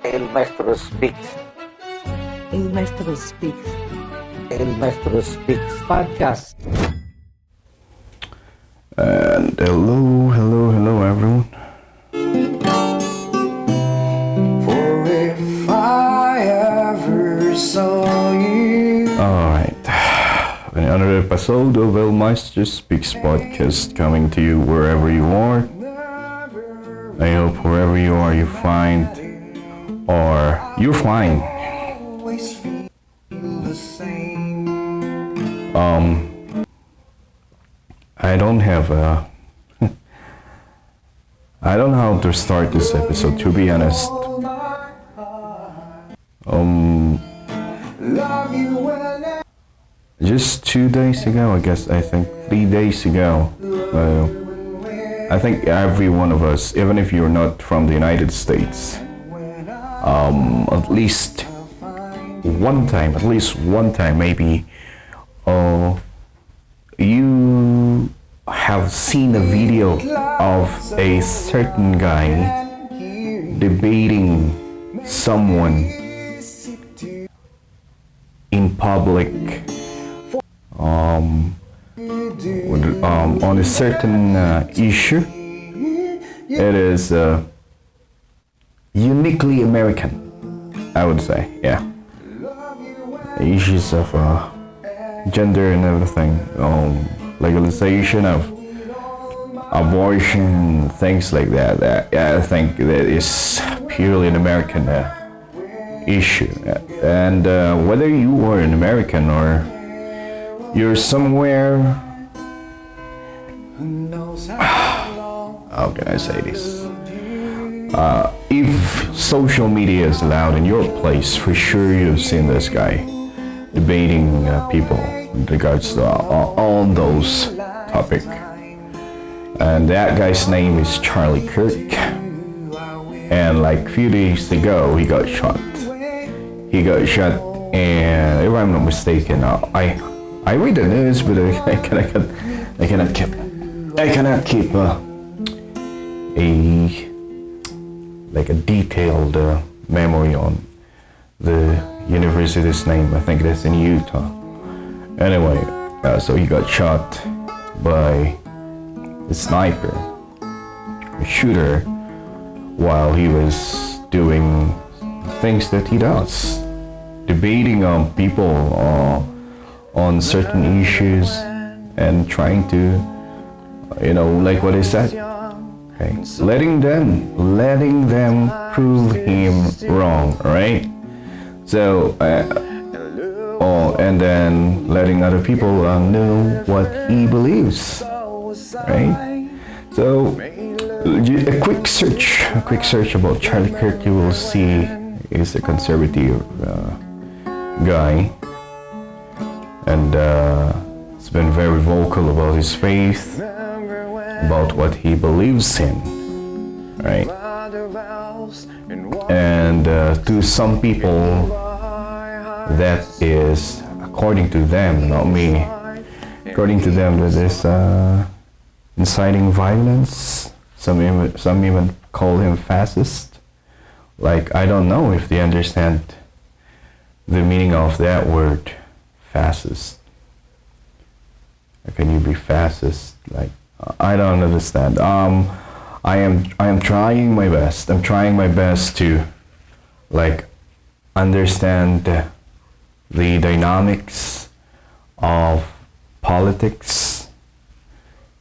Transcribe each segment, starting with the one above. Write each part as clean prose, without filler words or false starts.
El Maestro speaks. El Maestro Speaks. El Maestro speaks. Podcast. And hello everyone. For if I ever saw you. Alright. Another episode of El Maestro Speaks podcast coming to you wherever you are. I hope wherever you are you find or you're fine. Always feel the same. I don't have a I don't know how to start this episode, to be honest. Love you when Just 2 days ago, I think 3 days ago, I think every one of us, even if you're not from the United States, at least one time maybe, you have seen a video of a certain guy debating someone in public on a certain issue. It is uniquely American, I would say. Yeah, issues of gender and everything, legalization of abortion, things like that. I think that is purely an American issue. And whether you are an American or you're somewhere, how can I say this? If social media is allowed in your place, for sure you've seen this guy debating people in regards to on those topics. And that guy's name is Charlie Kirk. And like a few days ago, he got shot. And if I'm not mistaken, I read the news, but I cannot keep a detailed memory on the university's name. I think that's in Utah. Anyway, so he got shot by a sniper, a shooter, while he was doing things that he does, debating on people on certain issues and trying to, like what I said, okay, letting them prove him wrong, right? So, and then letting other people know what he believes, right? So, a quick search about Charlie Kirk, you will see he's a conservative guy, and he's been very vocal about his faith, about what he believes in, right? And to some people, that is, according to them, not me, according to them, that is inciting violence. Some even call him fascist. Like, I don't know if they understand the meaning of that word, fascist. How can you be fascist? Like, I don't understand. I am trying my best. I'm trying my best to, like, understand the dynamics of politics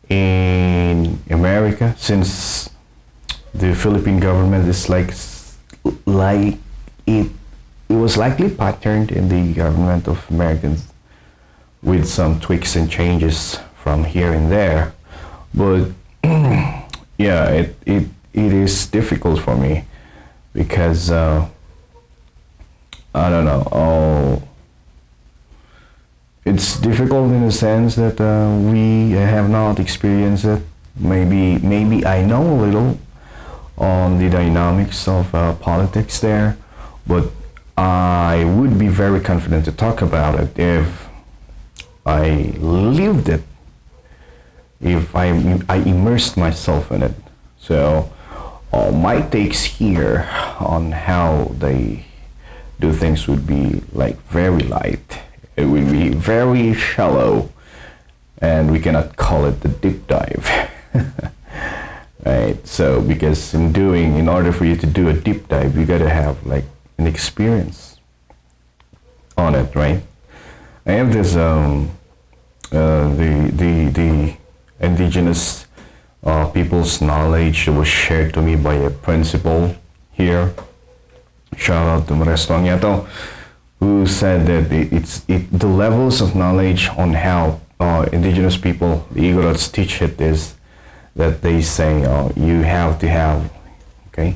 in America, since the Philippine government is like it was likely patterned in the government of Americans with some tweaks and changes from here and there. But yeah, it is difficult for me because I don't know. It's difficult in the sense that we have not experienced it. Maybe I know a little on the dynamics of politics there, but I would be very confident to talk about it if I lived it, if I immersed myself in it. So my takes here on how they do things would be like very light. It would be very shallow, and we cannot call it the deep dive. Right? So because in order for you to do a deep dive, you gotta have like an experience on it, right? I have this the indigenous people's knowledge that was shared to me by a principal here. Shout out to Maestro, who said that the levels of knowledge on how indigenous people, the Igorots, teach it is that they say you have to have, okay,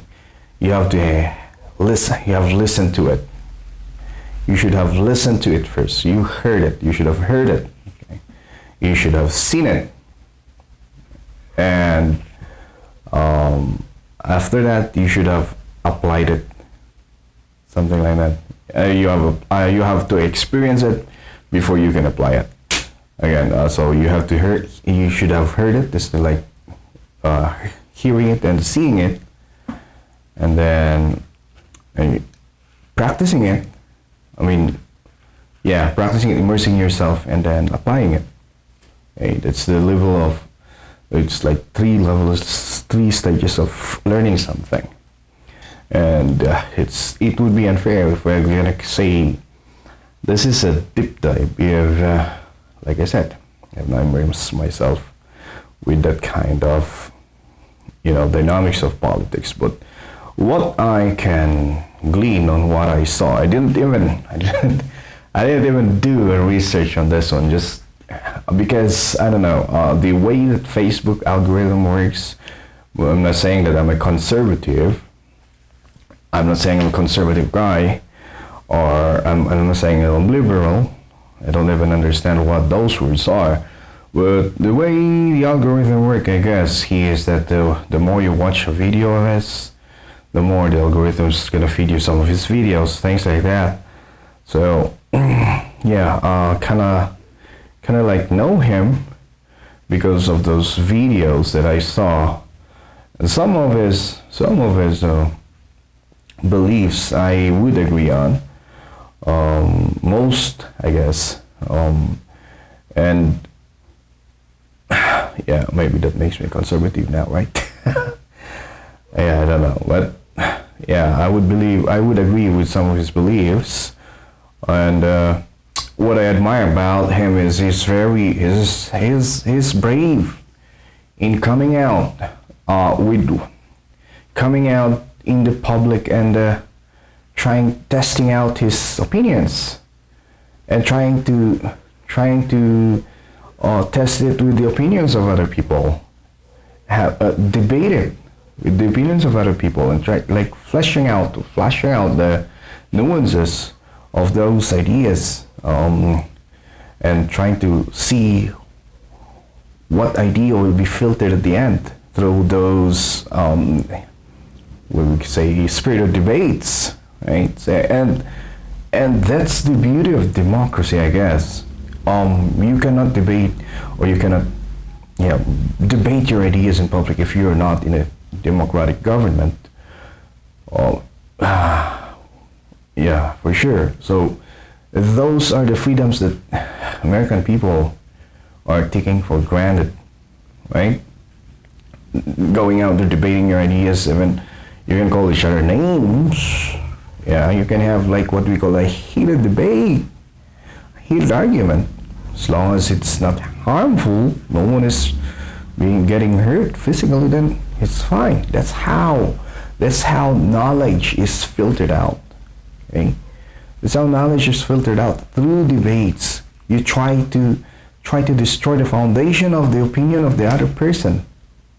you have to listen. You have listened to it. You should have listened to it first. You heard it. You should have heard it. Okay? You should have seen it. And after that, you should have applied it. Something like that. You have to experience it before you can apply it. Again, so you have to hear. You should have heard it. This is like hearing it and seeing it, and then practicing it. I mean, yeah, practicing it, immersing yourself, and then applying it. Okay, that's the level of. It's like 3 levels, 3 stages of learning something, and it would be unfair if we're gonna say this is a deep dive. If, like I said, I've immersed myself with that kind of, dynamics of politics. But what I can glean on what I saw, I didn't even do a research on this one, just because I don't know the way that Facebook algorithm works. Well, I'm not saying that I'm a conservative. I'm not saying I'm a conservative guy, or I'm not saying I'm liberal. I don't even understand what those words are. But the way the algorithm works, I guess, is that the more you watch a video of his, the more the algorithm is gonna feed you some of his videos, things like that. So, yeah, kind of like know him because of those videos that I saw, and some of his beliefs I would agree on. Most, I guess, and yeah, maybe that makes me conservative now, right? Yeah, I don't know, but yeah, I would agree with some of his beliefs, and what I admire about him is he's brave in coming out in the public and testing out his opinions and trying to test it with the opinions of other people, debate it with the opinions of other people, and flashing out the nuances of those ideas, and trying to see what idea will be filtered at the end through those we could say spirited debates, right? And that's the beauty of democracy, I guess. You cannot debate, or you cannot debate your ideas in public if you're not in a democratic government. Yeah, for sure. So those are the freedoms that American people are taking for granted, right? Going out there debating your ideas, even you can call each other names. Yeah, you can have like what we call a heated debate, heated argument, as long as it's not harmful, no one is getting hurt physically, then it's fine. That's how knowledge is filtered out. Okay, that's how knowledge is filtered out, through debates. You try to destroy the foundation of the opinion of the other person,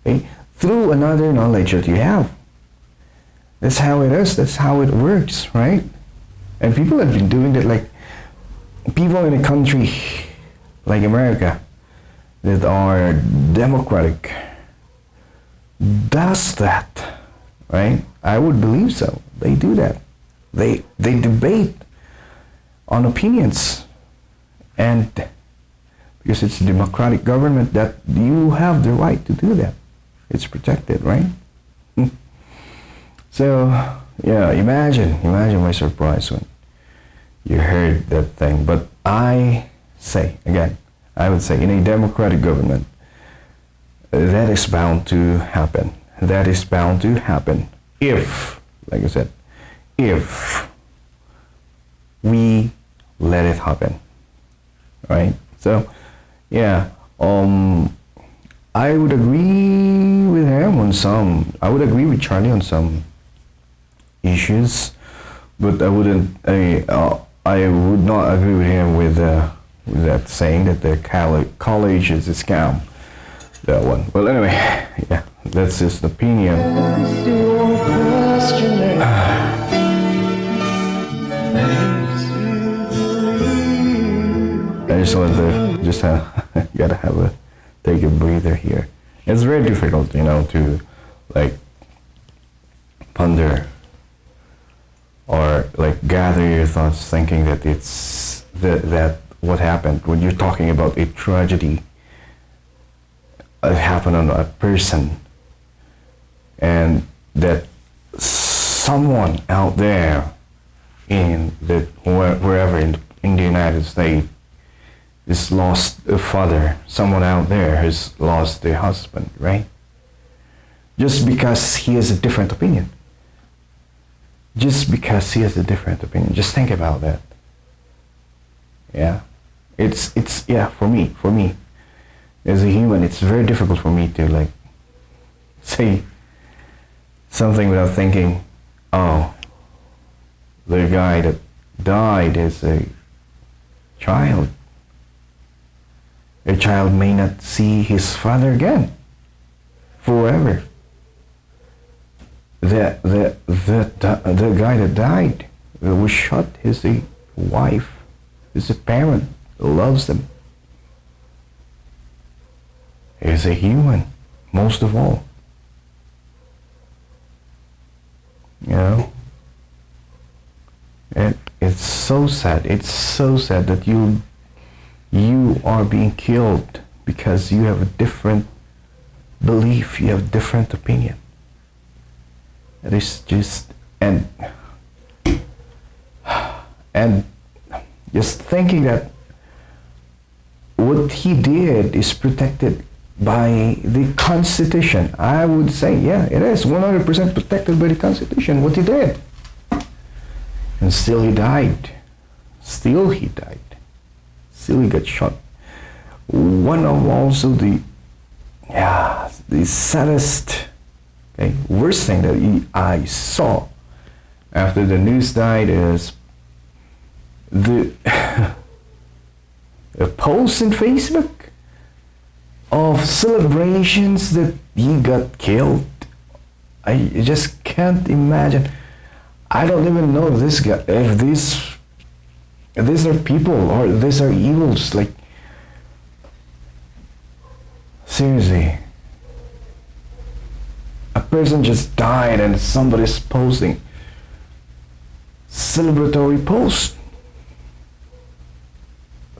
okay, through another knowledge that you have. That's how it is. That's how it works, right? And people have been doing that, like people in a country like America that are democratic does that, right? I would believe so. They do that. They debate on opinions, and because it's a democratic government, that you have the right to do that. It's protected, right? So, yeah, imagine my surprise when you heard that thing. But I would say, in a democratic government, that is bound to happen. That is bound to happen if, like I said, if we let it happen, right? So, yeah, I would agree with him on some. I would agree with Charlie on some issues, but I wouldn't. I would not agree with him with that saying that the college is a scam. That one. Well, anyway, yeah, that's his opinion. Still questioning. I just want to gotta take a breather here. It's very difficult, to like ponder or like gather your thoughts, thinking that it's that what happened when you're talking about a tragedy that happened on a person, and that someone out there in wherever in the United States has lost a father. Someone out there has lost a husband, right? Just because he has a different opinion. Just because he has a different opinion. Just think about that. Yeah. It's for me. As a human, it's very difficult for me to like say something without thinking, oh, the guy that died is a child. A child may not see his father again forever. The guy that died was shot is a wife, is a parent, loves them. Is a human, most of all. And it's so sad. It's so sad that you are being killed because you have a different belief, you have a different opinion. It is just and just thinking that what he did is protected by the Constitution. I would say, yeah, it is 100% protected by the Constitution, what he did. And still he died. Still he got shot. One of also the saddest, worst thing that I saw after the news died is the a post in Facebook of celebrations that he got killed. I just can't imagine. I don't even know this guy, if these are people or these are evils. Like, seriously, a person just died and somebody's posting celebratory post.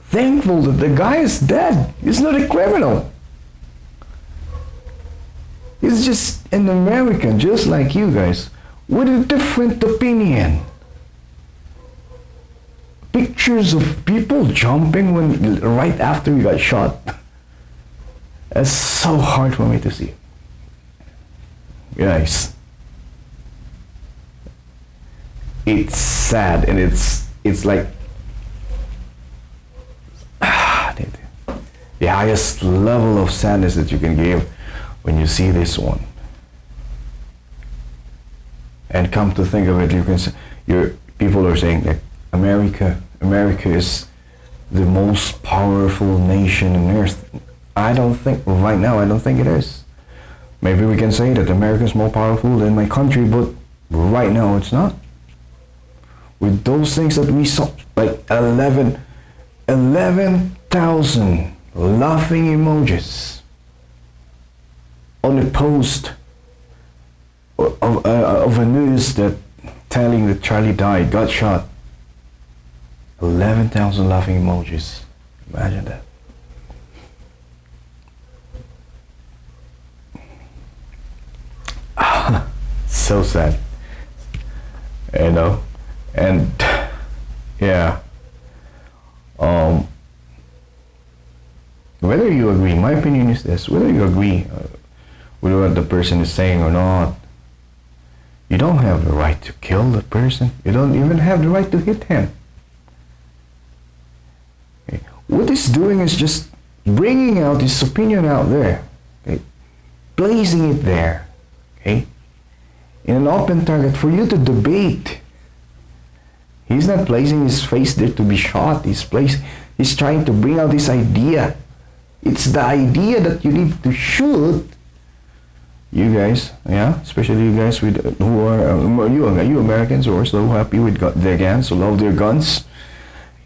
Thankful that the guy is dead. He's not a criminal. He's just an American, just like you guys, with a different opinion. Pictures of people jumping right after he got shot. It's so hard for me to see. Guys, it's sad, and it's like the highest level of sadness that you can give when you see this one. And come to think of it, you can say, people are saying that America is the most powerful nation on earth. I don't think it is. Maybe we can say that America is more powerful than my country, but right now it's not. With those things that we saw, like 11,000 laughing emojis on a post of a news that telling that Charlie got shot. 11,000 laughing emojis. Imagine that. So sad. You know, and yeah, whether you agree, my opinion is this: whether you agree with what the person is saying or not, you don't have the right to kill the person. You don't even have the right to hit him. Okay. What he's doing is just bringing out his opinion out there, okay? Placing it there, okay, in an open target for you to debate. He's not placing his face there to be shot. He's trying to bring out this idea. It's the idea that you need to shoot. You guys, yeah, especially you guys with who are you Americans who are so happy with their guns, who love their guns.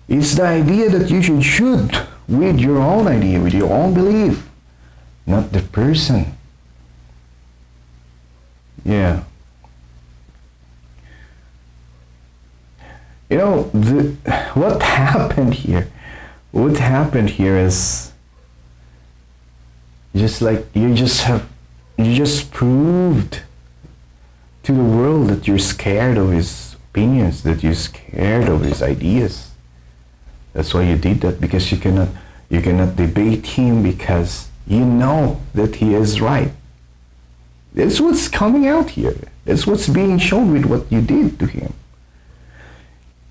It's the idea that you should shoot with your own idea, with your own belief, not the person. Yeah. You know, what happened here? What happened here is just like you just proved to the world that you're scared of his opinions, that you're scared of his ideas. That's why you did that, because you cannot debate him because you know that he is right. That's what's coming out here. That's what's being shown with what you did to him.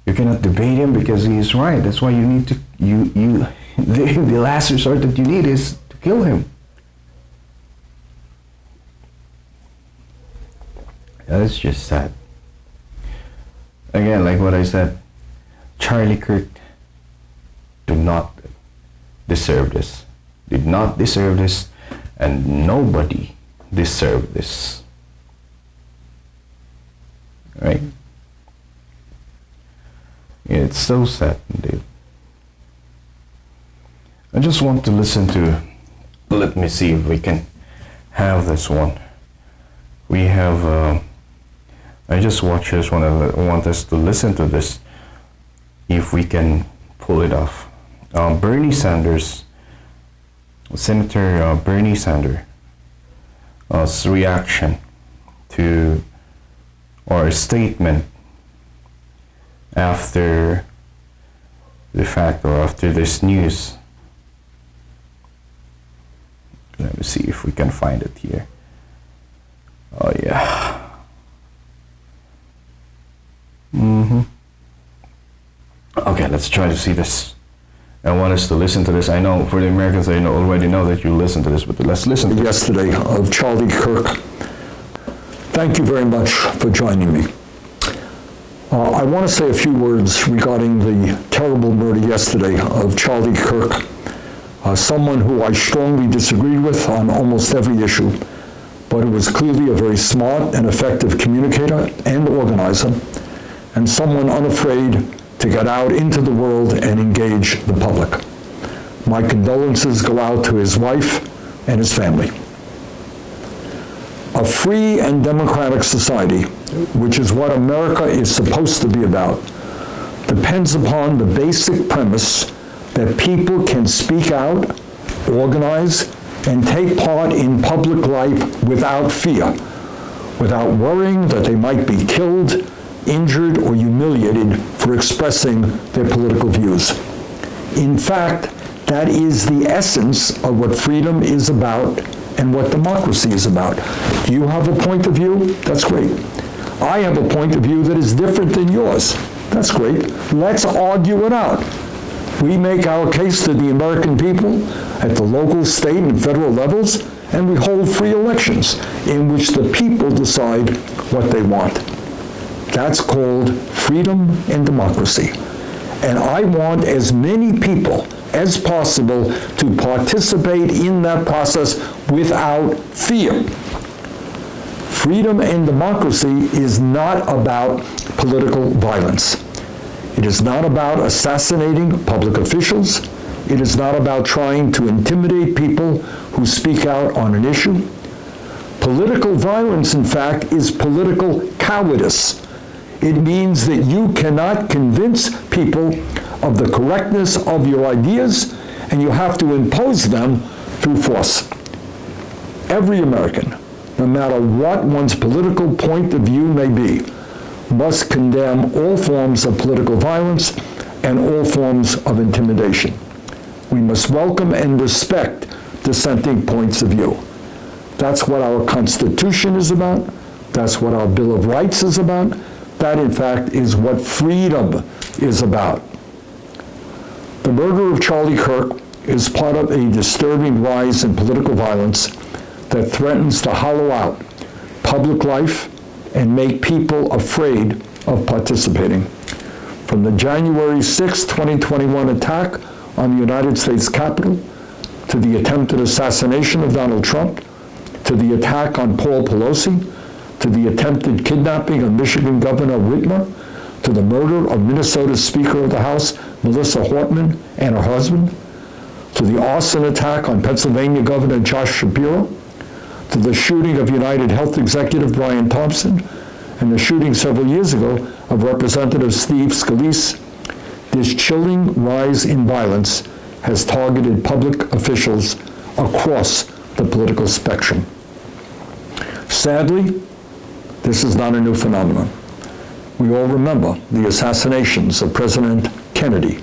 You cannot debate him because he is right. That's why you need to the last resort that you need is to kill him. That is just sad. Again, like what I said, Charlie Kirk did not deserve this. Did not deserve this, and nobody deserved this. Right? Yeah, it's so sad, indeed. I just want to listen to, let me see if we can have this one. We have, I just watched this one. I want us to listen to this, if we can pull it off. Bernie Sanders, Senator Bernie Sanders' reaction to, or statement after the fact, or after this news. Let me see if we can find it here. Oh yeah. Okay, let's try to see this. I want us to listen to this. I know for the Americans, I already know that you listen to this, but let's listen to yesterday of Charlie Kirk. Thank you very much for joining me. I want to say a few words regarding the terrible murder yesterday of Charlie Kirk, someone who I strongly disagreed with on almost every issue, but who was clearly a very smart and effective communicator and organizer, and someone unafraid to get out into the world and engage the public. My condolences go out to his wife and his family. A free and democratic society, which is what America is supposed to be about, depends upon the basic premise that people can speak out, organize, and take part in public life without fear, without worrying that they might be killed, injured, or humiliated for expressing their political views. In fact, that is the essence of what freedom is about and what democracy is about. You have a point of view? That's great. I have a point of view that is different than yours. That's great. Let's argue it out. We make our case to the American people at the local, state, and federal levels, and we hold free elections in which the people decide what they want. That's called freedom and democracy. And I want as many people as possible to participate in that process without fear. Freedom and democracy is not about political violence. It is not about assassinating public officials. It is not about trying to intimidate people who speak out on an issue. Political violence, in fact, is political cowardice. It means that you cannot convince people of the correctness of your ideas, and you have to impose them through force. Every American, no matter what one's political point of view may be, must condemn all forms of political violence and all forms of intimidation. We must welcome and respect dissenting points of view. That's what our Constitution is about. That's what our Bill of Rights is about. That, in fact, is what freedom is about. The murder of Charlie Kirk is part of a disturbing rise in political violence that threatens to hollow out public life and make people afraid of participating. From the January 6, 2021 attack on the United States Capitol, to the attempted assassination of Donald Trump, to the attack on Paul Pelosi, to the attempted kidnapping of Michigan Governor Whitmer, to the murder of Minnesota Speaker of the House Melissa Hortman and her husband, to the arson attack on Pennsylvania Governor Josh Shapiro, to the shooting of United Health Executive Brian Thompson, and the shooting several years ago of Representative Steve Scalise, this chilling rise in violence has targeted public officials across the political spectrum. Sadly, this is not a new phenomenon. We all remember the assassinations of President Kennedy,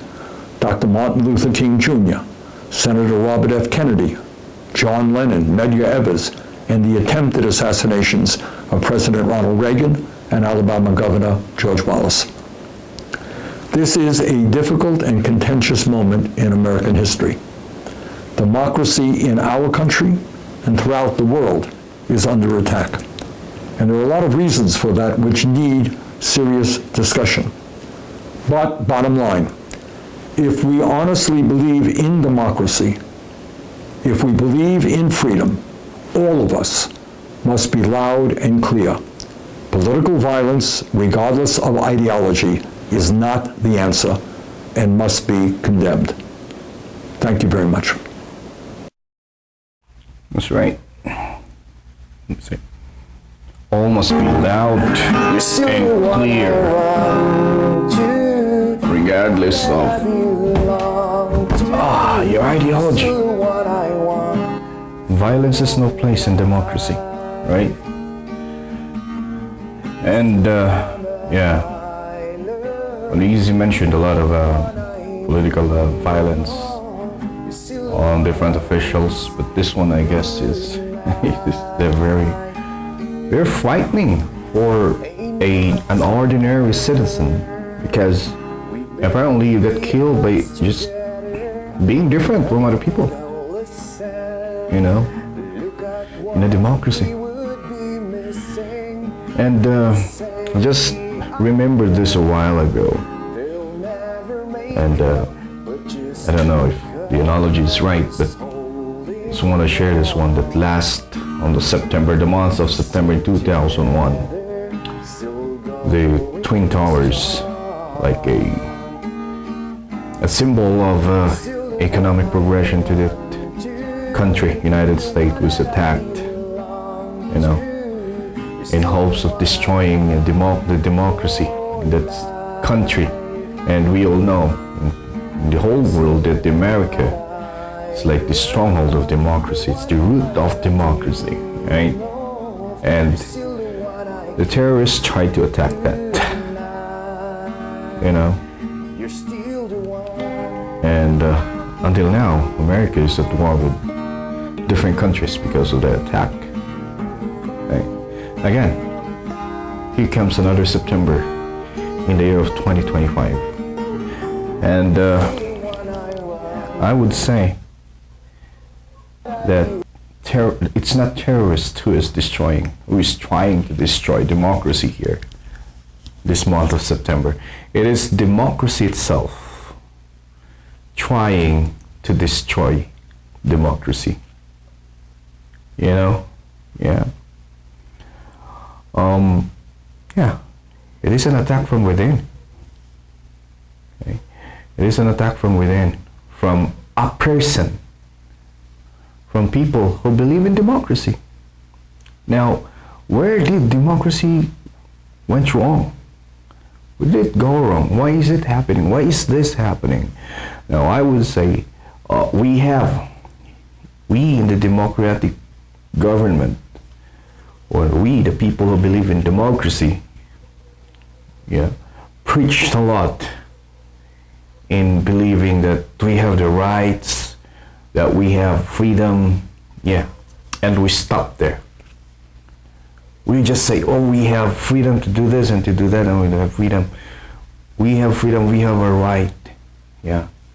Dr. Martin Luther King Jr., Senator Robert F. Kennedy, John Lennon, Medgar Evers, and the attempted assassinations of President Ronald Reagan and Alabama Governor George Wallace. This is a difficult and contentious moment in American history. Democracy in our country and throughout the world is under attack. And there are a lot of reasons for that which need serious discussion. But bottom line, if we honestly believe in democracy, if we believe in freedom, all of us must be loud and clear. Political violence, regardless of ideology, is not the answer and must be condemned. Thank you very much. That's right. Let's see. All must be loud and clear, regardless of your ideology. Violence is no place in democracy, right? And Easy mentioned a lot of political violence on different officials, but this one, I guess, is they're very frightening for an ordinary citizen, because apparently you get killed by just being different from other people, you know, in a democracy. And just remembered this a while ago, and I don't know if the analogy is right, but I just want to share this one. That last on the month of September 2001, the Twin Towers, like a symbol of economic progression to the country, United States, was attacked, you know, in hopes of destroying the democracy in that country. And we all know in the whole world that America is like the stronghold of democracy. It's the root of democracy, right? And the terrorists tried to attack that, you know. And until now, America is at war with different countries because of the attack. Right? Again, here comes another September in the year of 2025. And I would say that it's not terrorists who is trying to destroy democracy here this month of September. It is democracy itself trying to destroy democracy. You know? Yeah. It is an attack from within. Okay? It is an attack from within, from a person, from people who believe in democracy. Now, where did democracy went wrong? Where did it go wrong? Why is it happening? Why is this happening? Now, I would say we in the democratic government, or we, the people who believe in democracy, preached a lot in believing that we have the rights, that we have freedom, and we stop there. We just say, oh, we have freedom to do this and to do that, and we have freedom. We have freedom, we have a right.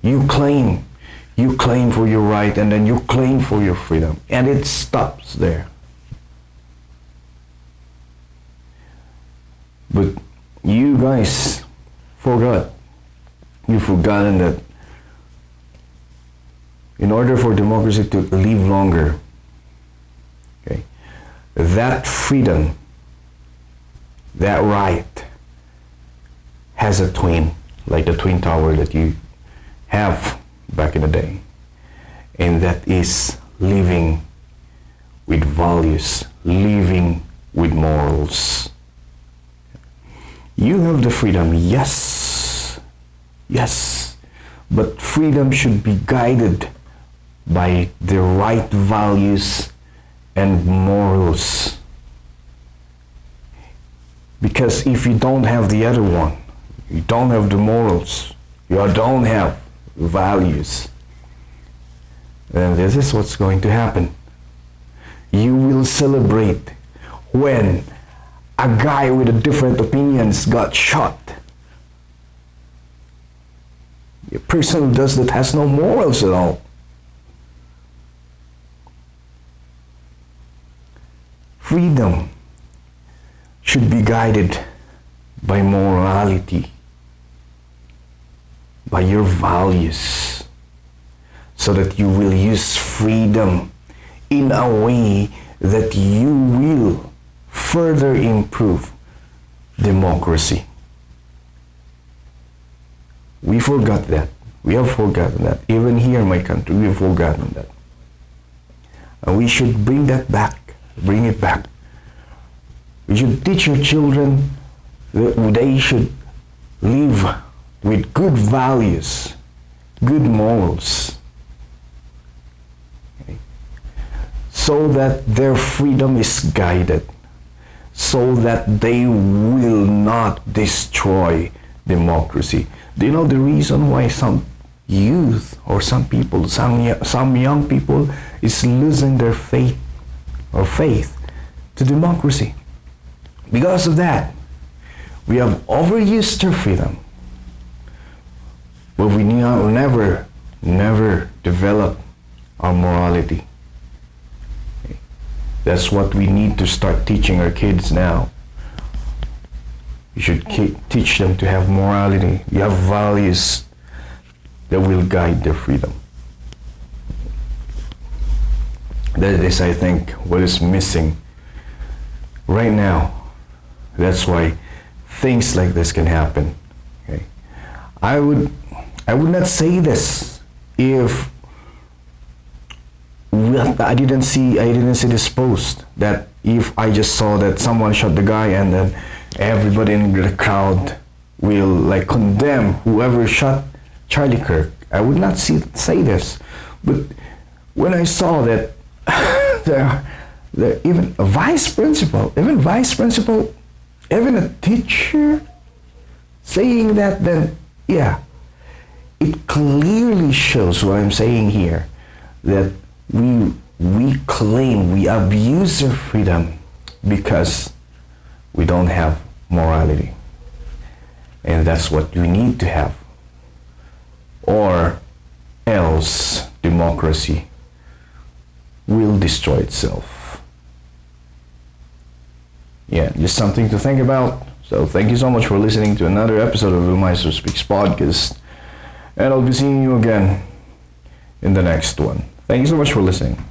You claim for your right, and then you claim for your freedom, and it stops there. But you guys forgot. You've forgotten that in order for democracy to live longer, that freedom, that right, has a twin, like the Twin Tower that you have back in the day. And that is living with values, living with morals. You have the freedom, yes, but freedom should be guided by the right values and morals. Because if you don't have the other one, you don't have the morals, you don't have values, then this is what's going to happen. You will celebrate when a guy with a different opinions got shot. A person who does that has no morals at all. Freedom should be guided by morality, by your values, so that you will use freedom in a way that you will further improve democracy. We forgot that. We have forgotten that. Even here in my country, we have forgotten that. And we should bring that back. Bring it back. We should teach our children that they should live with good values, good morals, so that their freedom is guided, so that they will not destroy democracy. Do you know the reason why some youth or some people, some young people is losing their faith to democracy? Because of that. We have overused our freedom, but we never develop our morality. That's what we need to start teaching our kids now. You should teach them to have morality. You have values that will guide their freedom. That is, I think, what is missing right now. That's why things like this can happen. Okay? I would not say this if I didn't see this post, that if I just saw that someone shot the guy and then everybody in the crowd will like condemn whoever shot Charlie Kirk. I would not say this. But when I saw that even a vice principal, even a teacher saying that, then it clearly shows what I'm saying here, that we claim, we abuse our freedom because we don't have morality. And that's what we need to have. Or else democracy will destroy itself. Just something to think about. So thank you so much for listening to another episode of the Maestro Speaks podcast. And I'll be seeing you again in the next one. Thank you so much for listening.